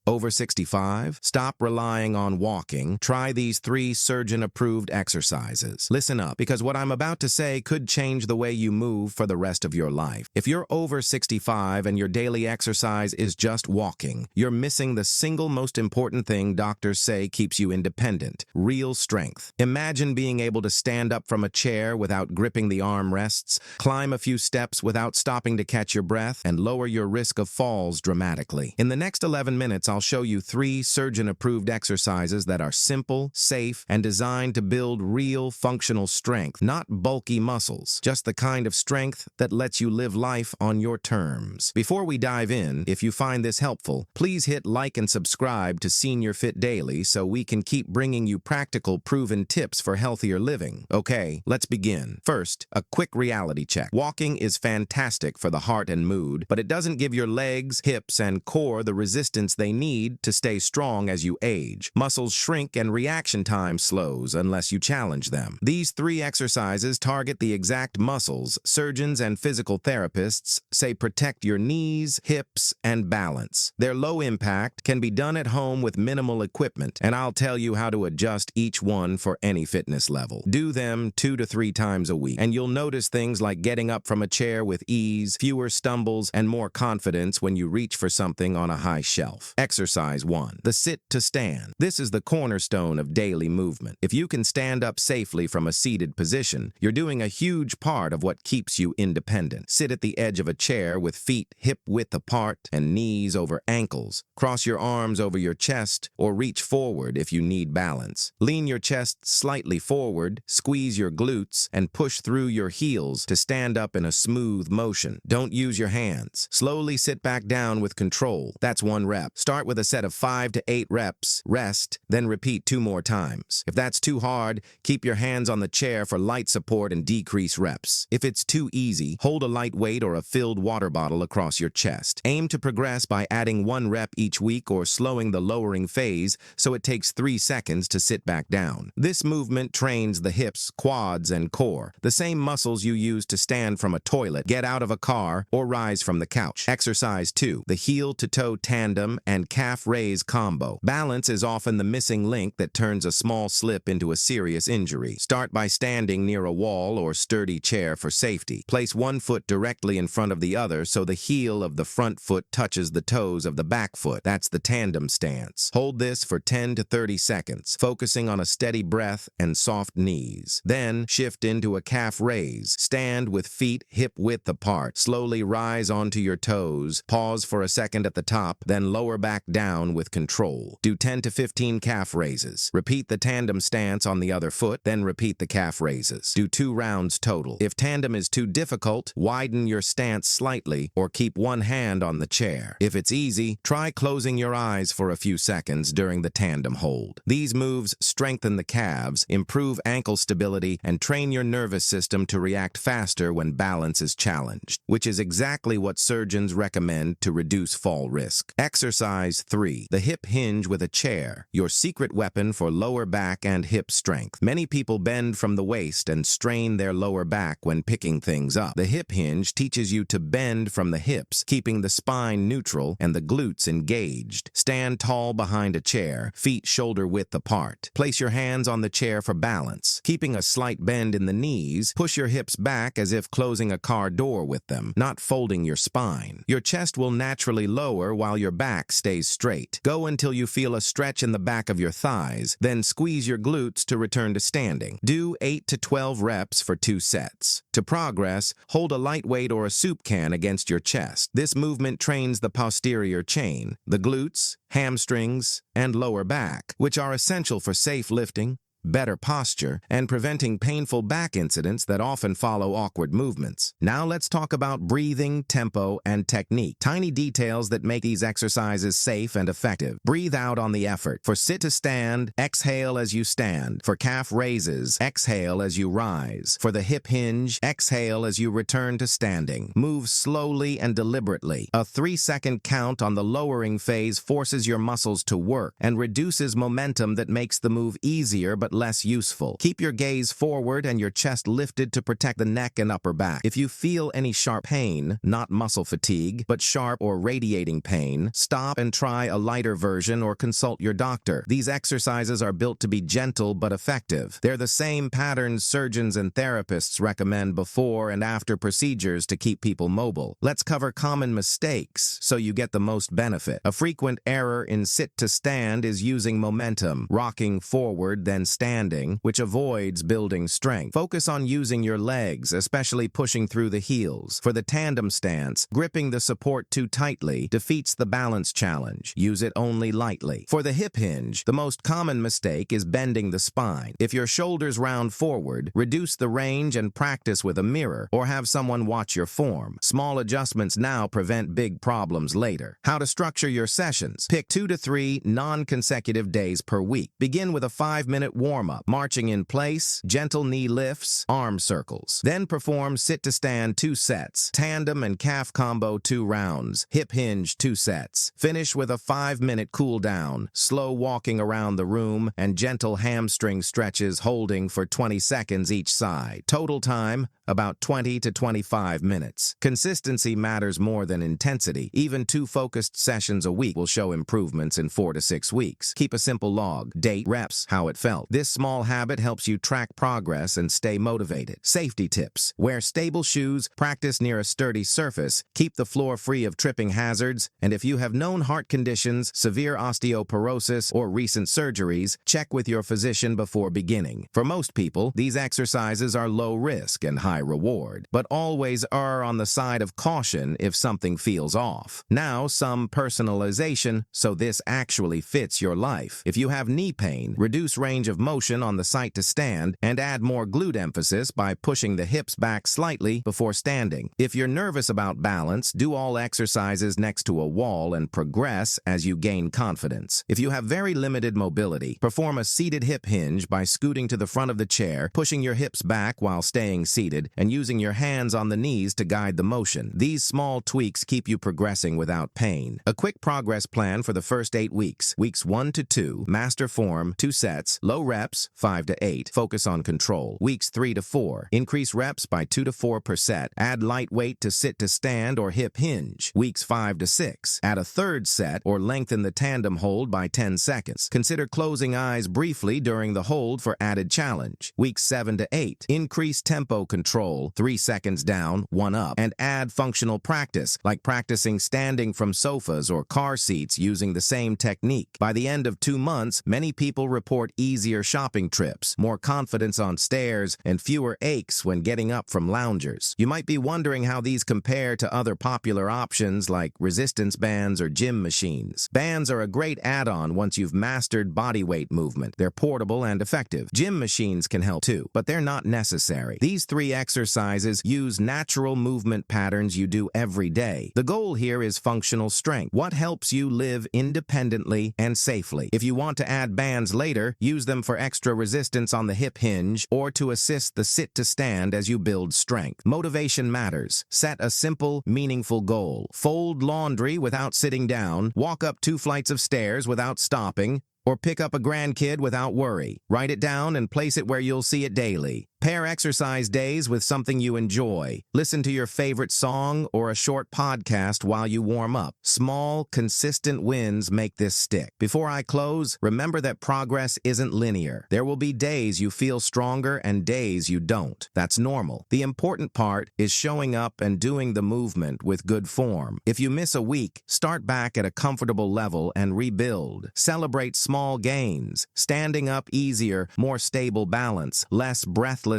Over 65? Stop relying on walking. Try these 3 surgeon-approved exercises. Listen up, because what I'm about to say could change the way you move for the rest of your life. If you're over 65 and your daily exercise is just walking, you're missing the single most important thing doctors say keeps you independent: real strength. Imagine being able to stand up from a chair without gripping the armrests, climb a few steps without stopping to catch your breath, and lower your risk of falls dramatically. In the next 11 minutes, I'll show you 3 surgeon-approved exercises that are simple, safe, and designed to build real functional strength, not bulky muscles, just the kind of strength that lets you live life on your terms. Before we dive in, if you find this helpful, please hit like and subscribe to Senior Fit Daily so we can keep bringing you practical, proven tips for healthier living. Okay, let's begin. First, a quick reality check. Walking is fantastic for the heart and mood, but it doesn't give your legs, hips, and core the resistance they need to stay strong as you age. Muscles shrink and reaction time slows unless you challenge them. These 3 exercises target the exact muscles surgeons and physical therapists say protect your knees, hips, and balance. They're low impact, can be done at home with minimal equipment, and I'll tell you how to adjust each one for any fitness level. Do them 2 to 3 times a week, and you'll notice things like getting up from a chair with ease, fewer stumbles, and more confidence when you reach for something on a high shelf. Exercise 1. The sit to stand. This is the cornerstone of daily movement. If you can stand up safely from a seated position, you're doing a huge part of what keeps you independent. Sit at the edge of a chair with feet hip-width apart and knees over ankles. Cross your arms over your chest or reach forward if you need balance. Lean your chest slightly forward, squeeze your glutes, and push through your heels to stand up in a smooth motion. Don't use your hands. Slowly sit back down with control. That's 1 rep. Start with a set of 5 to 8 reps, rest, then repeat 2 more times. If that's too hard, keep your hands on the chair for light support and decrease reps. If it's too easy, hold a light weight or a filled water bottle across your chest. Aim to progress by adding 1 rep each week or slowing the lowering phase so it takes 3 seconds to sit back down. This movement trains the hips, quads, and core, the same muscles you use to stand from a toilet, get out of a car, or rise from the couch. Exercise 2. The heel-to-toe tandem and calf raise combo. Balance is often the missing link that turns a small slip into a serious injury. Start by standing near a wall or sturdy chair for safety. Place 1 foot directly in front of the other so the heel of the front foot touches the toes of the back foot. That's the tandem stance. Hold this for 10 to 30 seconds, focusing on a steady breath and soft knees. Then shift into a calf raise. Stand with feet hip-width apart. Slowly rise onto your toes. Pause for a second at the top, then lower back down with control. Do 10 to 15 calf raises. Repeat the tandem stance on the other foot, then repeat the calf raises. Do 2 rounds total. If tandem is too difficult, widen your stance slightly or keep 1 hand on the chair. If it's easy, try closing your eyes for a few seconds during the tandem hold. These moves strengthen the calves, improve ankle stability, and train your nervous system to react faster when balance is challenged, which is exactly what surgeons recommend to reduce fall risk. Exercise 3. The hip hinge with a chair, your secret weapon for lower back and hip strength. Many people bend from the waist and strain their lower back when picking things up. The hip hinge teaches you to bend from the hips, keeping the spine neutral and the glutes engaged. Stand tall behind a chair, feet shoulder-width apart. Place your hands on the chair for balance. Keeping a slight bend in the knees, push your hips back as if closing a car door with them, not folding your spine. Your chest will naturally lower while your back stays straight. Go until you feel a stretch in the back of your thighs, then squeeze your glutes to return to standing. Do 8 to 12 reps for 2 sets. To progress, hold a light weight or a soup can against your chest. This movement trains the posterior chain, the glutes, hamstrings, and lower back, which are essential for safe lifting, better posture, and preventing painful back incidents that often follow awkward movements. Now let's talk about breathing, tempo, and technique. Tiny details that make these exercises safe and effective. Breathe out on the effort. For sit to stand, exhale as you stand. For calf raises, exhale as you rise. For the hip hinge, exhale as you return to standing. Move slowly and deliberately. A 3-second count on the lowering phase forces your muscles to work and reduces momentum that makes the move easier but but less useful. Keep your gaze forward and your chest lifted to protect the neck and upper back. If you feel any sharp pain, not muscle fatigue, but sharp or radiating pain, stop and try a lighter version or consult your doctor. These exercises are built to be gentle but effective. They're the same patterns surgeons and therapists recommend before and after procedures to keep people mobile. Let's cover common mistakes so you get the most benefit. A frequent error in sit to stand is using momentum, rocking forward then standing, which avoids building strength. Focus on using your legs, especially pushing through the heels. For the tandem stance, gripping the support too tightly defeats the balance challenge. Use it only lightly. For the hip hinge, the most common mistake is bending the spine. If your shoulders round forward, reduce the range and practice with a mirror or have someone watch your form. Small adjustments now prevent big problems later. How to structure your sessions. Pick 2 to 3 non-consecutive days per week. Begin with a 5-minute warm-up, marching in place, gentle knee lifts, arm circles. Then perform sit to stand 2 sets, tandem and calf combo 2 rounds, hip hinge 2 sets. Finish with a 5-minute cool down, slow walking around the room, and gentle hamstring stretches holding for 20 seconds each side. Total time, about 20 to 25 minutes. Consistency matters more than intensity. Even 2 focused sessions a week will show improvements in 4 to 6 weeks. Keep a simple log, date, reps, how it felt. This small habit helps you track progress and stay motivated. Safety tips. Wear stable shoes, practice near a sturdy surface, keep the floor free of tripping hazards, and if you have known heart conditions, severe osteoporosis, or recent surgeries, check with your physician before beginning. For most people, these exercises are low risk and high reward, but always err on the side of caution if something feels off. Now, some personalization, so this actually fits your life. If you have knee pain, reduce range of motion on the site to stand and add more glute emphasis by pushing the hips back slightly before standing. If you're nervous about balance, do all exercises next to a wall and progress as you gain confidence. If you have very limited mobility, perform a seated hip hinge by scooting to the front of the chair, pushing your hips back while staying seated, and using your hands on the knees to guide the motion. These small tweaks keep you progressing without pain. A quick progress plan for the first 8 weeks. Weeks 1 to 2, master form, 2 sets, low reps, 5 to 8, focus on control. Weeks 3 to 4, increase reps by 2 to 4 per set, add light weight to sit to stand or hip hinge. Weeks 5 to 6, add a 3rd set or lengthen the tandem hold by 10 seconds. Consider closing eyes briefly during the hold for added challenge. Weeks 7 to 8, increase tempo control, 3 seconds down, 1 up, and add functional practice, like practicing standing from sofas or car seats using the same technique. By the end of 2 months, many people report easier shopping trips, more confidence on stairs, and fewer aches when getting up from loungers. You might be wondering how these compare to other popular options like resistance bands or gym machines. Bands are a great add-on once you've mastered body weight movement. They're portable and effective. Gym machines can help too, but they're not necessary. These 3 exercises use natural movement patterns you do every day. The goal here is functional strength. What helps you live independently and safely? If you want to add bands later, use them for extra resistance on the hip hinge or to assist the sit to stand as you build strength. Motivation matters. Set a simple, meaningful goal. Fold laundry without sitting down, walk up 2 flights of stairs without stopping, or pick up a grandkid without worry. Write it down and place it where you'll see it daily. Pair exercise days with something you enjoy. Listen to your favorite song or a short podcast while you warm up. Small, consistent wins make this stick. Before I close, remember that progress isn't linear. There will be days you feel stronger and days you don't. That's normal. The important part is showing up and doing the movement with good form. If you miss a week, start back at a comfortable level and rebuild. Celebrate small gains. Standing up easier, more stable balance, less breathlessness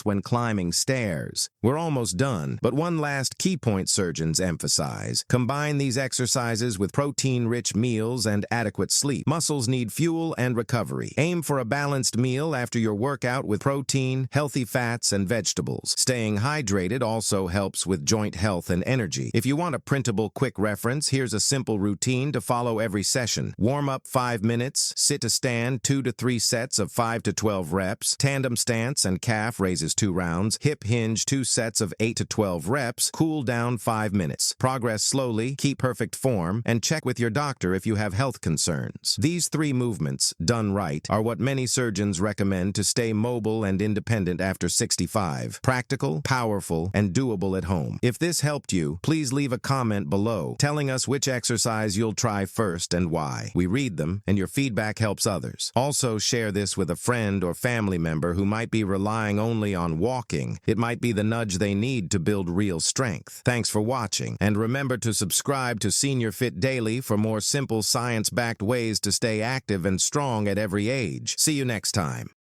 when climbing stairs. We're almost done, but one last key point surgeons emphasize. Combine these exercises with protein-rich meals and adequate sleep. Muscles need fuel and recovery. Aim for a balanced meal after your workout with protein, healthy fats, and vegetables. Staying hydrated also helps with joint health and energy. If you want a printable quick reference, here's a simple routine to follow every session. Warm up 5 minutes, sit to stand 2 to 3 sets of 5 to 12 reps, tandem stance and calf calf raises 2 rounds, hip hinge 2 sets of 8 to 12 reps, cool down 5 minutes. Progress slowly, keep perfect form, and check with your doctor if you have health concerns. These 3 movements, done right, are what many surgeons recommend to stay mobile and independent after 65. Practical, powerful, and doable at home. If this helped you, please leave a comment below telling us which exercise you'll try first and why. We read them, and your feedback helps others. Also, share this with a friend or family member who might be relying only on walking. It might be the nudge they need to build real strength. Thanks for watching, and remember to subscribe to Senior Fit Daily for more simple science-backed ways to stay active and strong at every age. See you next time.